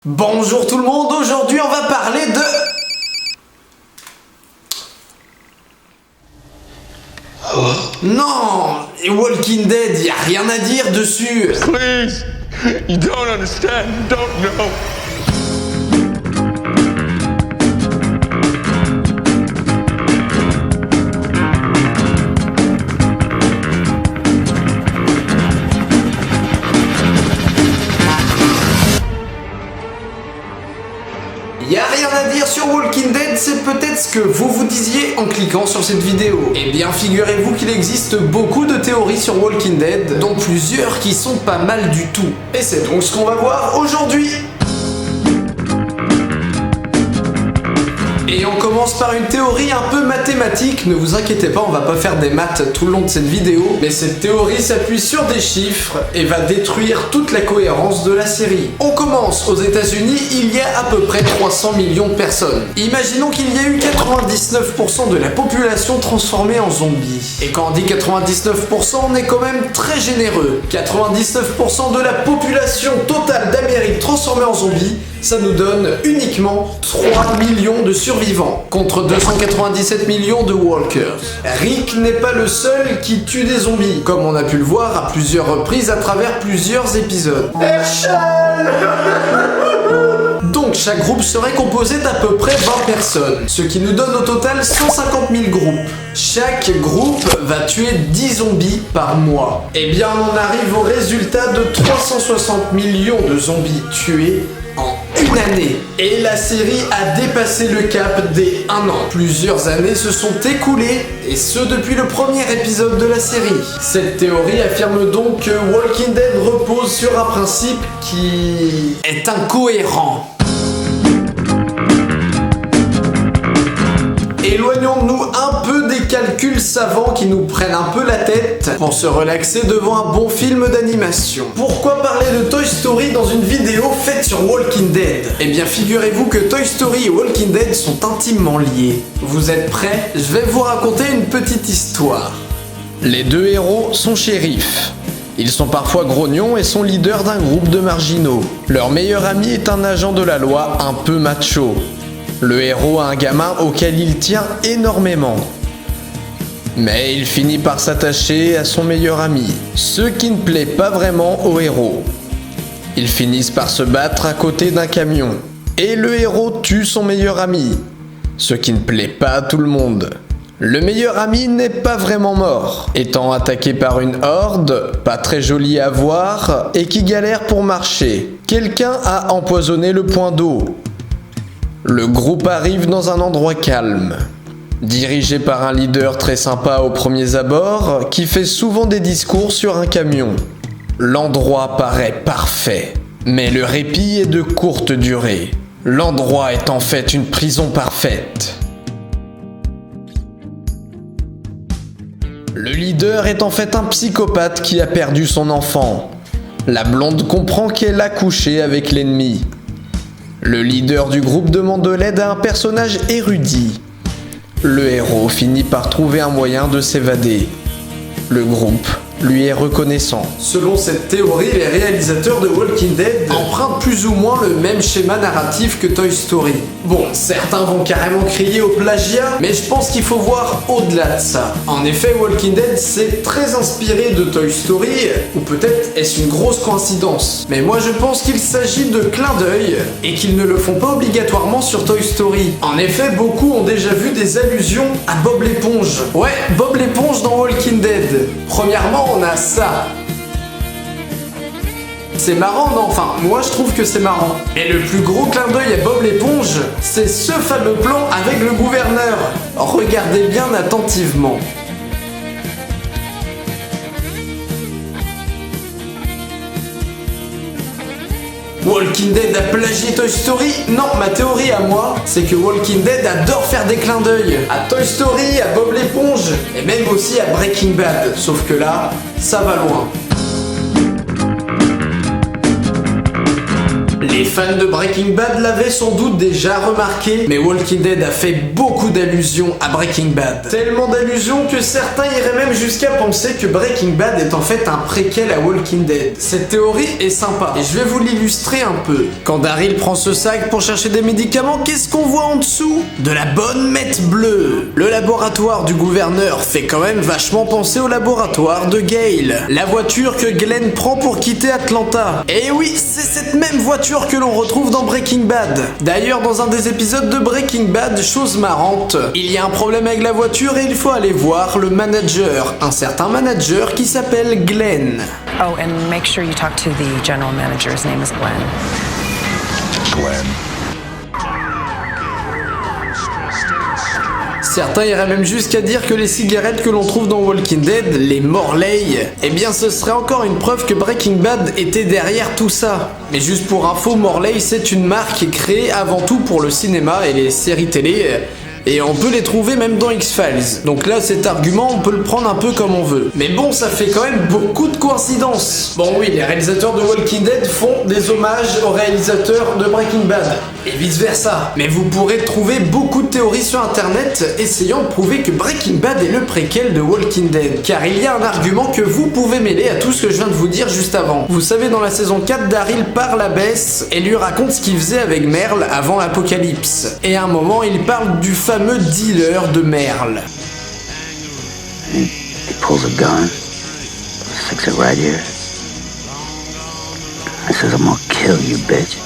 Bonjour tout le monde, aujourd'hui on va parler de... Non, Walking Dead, y a rien à dire dessus. Please, you don't understand, you don't know. Y a rien à dire sur Walking Dead, c'est peut-être ce que vous vous disiez en cliquant sur cette vidéo. Eh bien, figurez-vous qu'il existe beaucoup de théories sur Walking Dead, dont plusieurs qui sont pas mal du tout. Et c'est donc ce qu'on va voir aujourd'hui. Et on commence par une théorie un peu mathématique, ne vous inquiétez pas, on va pas faire des maths tout le long de cette vidéo, mais cette théorie s'appuie sur des chiffres et va détruire toute la cohérence de la série. On commence aux États-Unis, il y a à peu près 300 millions de personnes. Imaginons qu'il y a eu 99% de la population transformée en zombies. Et quand on dit 99%, on est quand même très généreux. 99% de la population totale d'Amérique transformée en zombies, ça nous donne uniquement 3 millions de survivants, contre 297 millions de walkers. Rick n'est pas le seul qui tue des zombies, comme on a pu le voir à plusieurs reprises à travers plusieurs épisodes. Donc chaque groupe serait composé d'à peu près 20 personnes, ce qui nous donne au total 150 000 groupes. Chaque groupe va tuer 10 zombies par mois. Et bien on arrive au résultat de 360 millions de zombies tués en une année. Et la série a dépassé le cap des 1 an. Plusieurs années se sont écoulées, et ce depuis le premier épisode de la série. Cette théorie affirme donc que Walking Dead repose sur un principe qui est incohérent. Éloignons-nous un peu des calculs savants qui nous prennent un peu la tête pour se relaxer devant un bon film d'animation. Pourquoi parler de Toy Story dans une vidéo faite sur Walking Dead? Eh bien figurez-vous que Toy Story et Walking Dead sont intimement liés. Vous êtes prêts? Je vais vous raconter une petite histoire. Les deux héros sont shérifs. Ils sont parfois grognons et sont leaders d'un groupe de marginaux. Leur meilleur ami est un agent de la loi un peu macho. Le héros a un gamin auquel il tient énormément. Mais il finit par s'attacher à son meilleur ami, ce qui ne plaît pas vraiment au héros. Ils finissent par se battre à côté d'un camion. Et le héros tue son meilleur ami, ce qui ne plaît pas à tout le monde. Le meilleur ami n'est pas vraiment mort, étant attaqué par une horde, pas très jolie à voir, et qui galère pour marcher. Quelqu'un a empoisonné le point d'eau. Le groupe arrive dans un endroit calme, dirigé par un leader très sympa aux premiers abords, qui fait souvent des discours sur un camion. L'endroit paraît parfait, mais le répit est de courte durée. L'endroit est en fait une prison parfaite. Le leader est en fait un psychopathe qui a perdu son enfant. La blonde comprend qu'elle a couché avec l'ennemi. Le leader du groupe demande de l'aide à un personnage érudit. Le héros finit par trouver un moyen de s'évader. Le groupe lui est reconnaissant. Selon cette théorie, les réalisateurs de Walking Dead empruntent plus ou moins le même schéma narratif que Toy Story. Bon, certains vont carrément crier au plagiat, mais je pense qu'il faut voir au-delà de ça. En effet, Walking Dead s'est très inspiré de Toy Story, ou peut-être est-ce une grosse coïncidence. Mais moi je pense qu'il s'agit de clins d'œil, et qu'ils ne le font pas obligatoirement sur Toy Story. En effet, beaucoup ont déjà vu des allusions à Bob l'éponge. Ouais, Bob l'éponge dans Walking Dead. Premièrement, on a ça. C'est marrant, non? Enfin, moi je trouve que c'est marrant. Et le plus gros clin d'œil à Bob l'éponge, c'est ce fameux plan avec le gouverneur. Regardez bien attentivement. Walking Dead a plagié Toy Story? Non, ma théorie à moi, c'est que Walking Dead adore faire des clins d'œil à Toy Story, à Bob l'éponge, et même aussi à Breaking Bad. Sauf que là, ça va loin. Les fans de Breaking Bad l'avaient sans doute déjà remarqué, mais Walking Dead a fait beaucoup d'allusions à Breaking Bad. Tellement d'allusions que certains iraient même jusqu'à penser que Breaking Bad est en fait un préquel à Walking Dead. Cette théorie est sympa, et je vais vous l'illustrer un peu. Quand Daryl prend ce sac pour chercher des médicaments, qu'est-ce qu'on voit en dessous? De la bonne meth bleue. Le laboratoire du gouverneur fait quand même vachement penser au laboratoire de Gale. La voiture que Glenn prend pour quitter Atlanta. Et oui, c'est cette même voiture que l'on retrouve dans Breaking Bad. D'ailleurs, dans un des épisodes de Breaking Bad, chose marrante, il y a un problème avec la voiture et il faut aller voir le manager, un certain manager qui s'appelle Glenn. Oh, and make sure you talk to the general manager. His name is Glenn. Glenn. Certains iraient même jusqu'à dire que les cigarettes que l'on trouve dans Walking Dead, les Morley, eh bien ce serait encore une preuve que Breaking Bad était derrière tout ça. Mais juste pour info, Morley c'est une marque créée avant tout pour le cinéma et les séries télé, et on peut les trouver même dans X-Files. Donc là, cet argument, on peut le prendre un peu comme on veut. Mais bon, ça fait quand même beaucoup de coïncidences. Bon oui, les réalisateurs de Walking Dead font des hommages aux réalisateurs de Breaking Bad. Et vice versa. Mais vous pourrez trouver beaucoup de théories sur internet essayant de prouver que Breaking Bad est le préquel de Walking Dead. Car il y a un argument que vous pouvez mêler à tout ce que je viens de vous dire juste avant. Vous savez, dans la saison 4, Daryl parle à Bess et lui raconte ce qu'il faisait avec Merle avant l'apocalypse. Et à un moment, il parle du fameux dealer de Merle. He pulls a gun, sticks it right here. I says, I'm gonna kill you, bitch.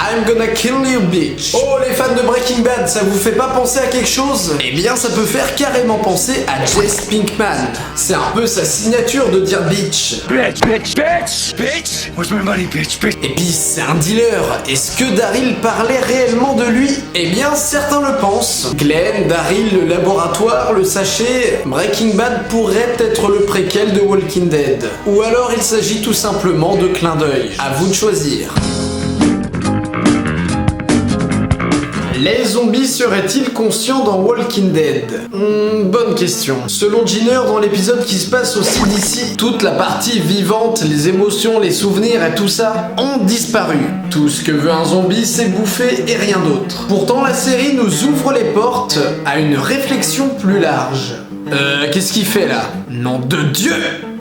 I'm gonna kill you, bitch. Oh, les fans de Breaking Bad, ça vous fait pas penser à quelque chose? Eh bien, ça peut faire carrément penser à Jesse Pinkman. C'est un peu sa signature de dire bitch. Bitch, bitch, bitch, bitch. Where's my money, bitch, bitch? Et puis, c'est un dealer. Est-ce que Daryl parlait réellement de lui? Eh bien, certains le pensent. Glenn, Daryl, le laboratoire, le sachet. Breaking Bad pourrait être le préquel de Walking Dead. Ou alors, il s'agit tout simplement de clin d'œil. À vous de choisir. Les zombies seraient-ils conscients dans Walking Dead? Bonne question. Selon Ginner, dans l'épisode qui se passe au CDC, toute la partie vivante, les émotions, les souvenirs et tout ça ont disparu. Tout ce que veut un zombie, c'est bouffer et rien d'autre. Pourtant, la série nous ouvre les portes à une réflexion plus large. Qu'est-ce qu'il fait là? Nom de Dieu!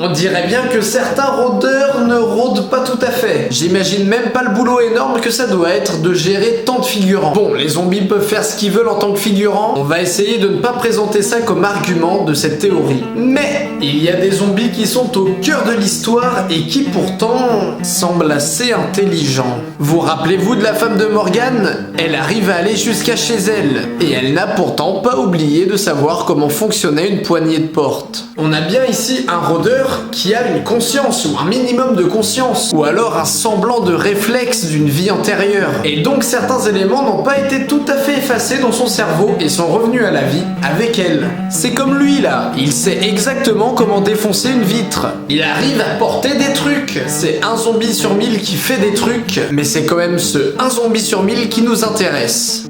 On dirait bien que certains rôdeurs ne rôdent pas tout à fait. J'imagine même pas le boulot énorme que ça doit être de gérer tant de figurants. Bon, les zombies peuvent faire ce qu'ils veulent en tant que figurants. On va essayer de ne pas présenter ça comme argument de cette théorie. Mais il y a des zombies qui sont au cœur de l'histoire et qui pourtant semblent assez intelligents. Vous rappelez-vous de la femme de Morgan? Elle arrive à aller jusqu'à chez elle. Et elle n'a pourtant pas oublié de savoir comment fonctionnait une poignée de porte. On a bien ici un rôdeur qui a une conscience ou un minimum de conscience ou alors un semblant de réflexe d'une vie antérieure. Et donc certains éléments n'ont pas été tout à fait effacés dans son cerveau et sont revenus à la vie avec elle. C'est comme lui là, il sait exactement comment défoncer une vitre. Il arrive à porter des trucs. C'est un zombie sur 1000 qui fait des trucs, mais c'est quand même ce un zombie sur 1000 qui nous intéresse.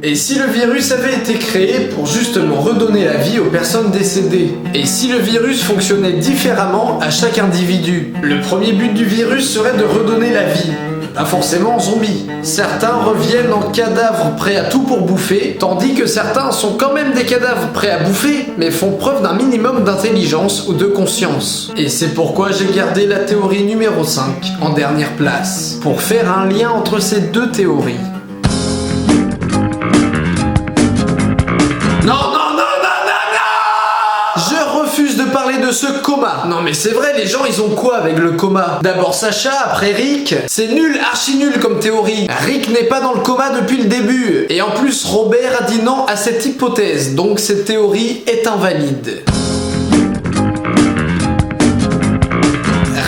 Et si le virus avait été créé pour justement redonner la vie aux personnes décédées? Et si le virus fonctionnait différemment à chaque individu? Le premier but du virus serait de redonner la vie. Pas forcément en zombie. Certains reviennent en cadavres prêts à tout pour bouffer, tandis que certains sont quand même des cadavres prêts à bouffer, mais font preuve d'un minimum d'intelligence ou de conscience. Et c'est pourquoi j'ai gardé la théorie numéro 5 en dernière place, pour faire un lien entre ces deux théories. Je refuse de parler de ce coma. Non mais c'est vrai, les gens ils ont quoi avec le coma? D'abord Sacha, après Rick. C'est nul, archi nul comme théorie. Rick n'est pas dans le coma depuis le début. Et en plus Robert a dit non à cette hypothèse. Donc cette théorie est invalide.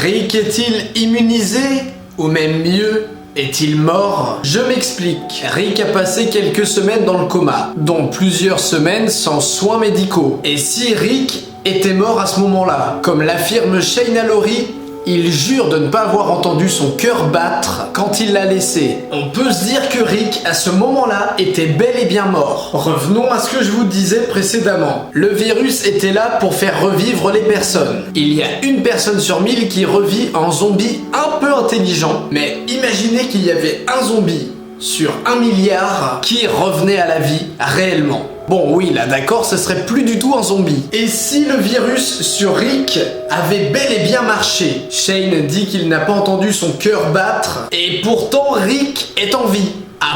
Rick est-il immunisé? Ou même mieux, est-il mort? Je m'explique. Rick a passé quelques semaines dans le coma, dont plusieurs semaines sans soins médicaux. Et si Rick était mort à ce moment-là, comme l'affirme Shayna Laurie, Il jure de ne pas avoir entendu son cœur battre quand il l'a laissé. On peut se dire que Rick, à ce moment-là, était bel et bien mort. Revenons à ce que je vous disais précédemment. Le virus était là pour faire revivre les personnes. Il y a une personne sur 1000 qui revit en zombie un peu intelligent, mais imaginez qu'il y avait un zombie sur 1 milliard qui revenait à la vie réellement. Bon oui, là d'accord, ce serait plus du tout un zombie. Et si le virus sur Rick avait bel et bien marché? Shane dit qu'il n'a pas entendu son cœur battre, et pourtant Rick est en vie.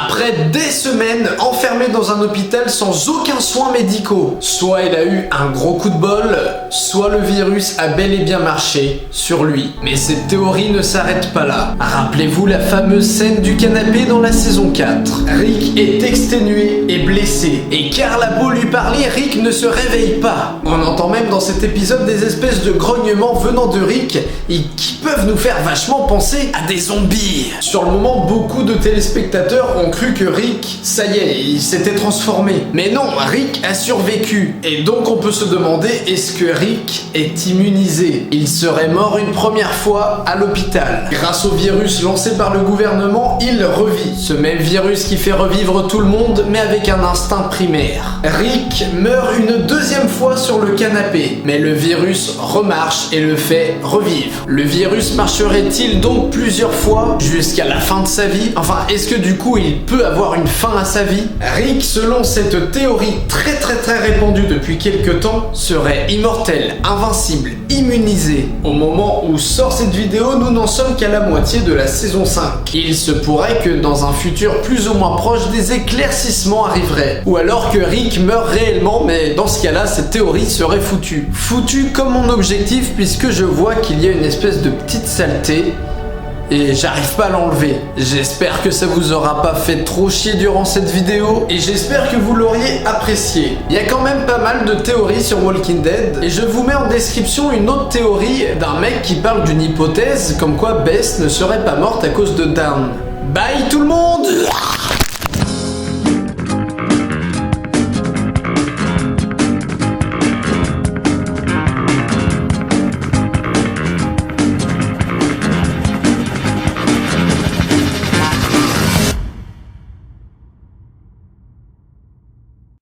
Après des semaines enfermé dans un hôpital sans aucun soin médicaux. Soit il a eu un gros coup de bol, soit le virus a bel et bien marché sur lui. Mais cette théorie ne s'arrête pas là. Rappelez-vous la fameuse scène du canapé dans la saison 4. Rick est exténué et blessé. Et car la beau lui parler, Rick ne se réveille pas. On entend même dans cet épisode des espèces de grognements venant de Rick et qui peuvent nous faire vachement penser à des zombies. Sur le moment, beaucoup de téléspectateurs ont cru que Rick, ça y est, il s'était transformé. Mais non, Rick a survécu. Et donc on peut se demander, est-ce que Rick est immunisé? Il serait mort une première fois à l'hôpital. Grâce au virus lancé par le gouvernement, il revit. Ce même virus qui fait revivre tout le monde, mais avec un instinct primaire. Rick meurt une deuxième fois sur le canapé, mais le virus remarche et le fait revivre. Le virus marcherait-il donc plusieurs fois jusqu'à la fin de sa vie? Enfin, est-ce que du coup il peut avoir une fin à sa vie? Rick, selon cette théorie très répandue depuis quelques temps, serait immortel, invincible, immunisé. Au moment où sort cette vidéo, nous n'en sommes qu'à la moitié de la saison 5. Il se pourrait que dans un futur plus ou moins proche, des éclaircissements arriveraient. Ou alors que Rick meurt réellement, mais dans ce cas-là, cette théorie serait foutue. Foutue comme mon objectif, puisque je vois qu'il y a une espèce de petite saleté et j'arrive pas à l'enlever. J'espère que ça vous aura pas fait trop chier durant cette vidéo et j'espère que vous l'auriez apprécié. Il y a quand même pas mal de théories sur Walking Dead et je vous mets en description une autre théorie d'un mec qui parle d'une hypothèse comme quoi Bess ne serait pas morte à cause de Dan. Bye tout le monde!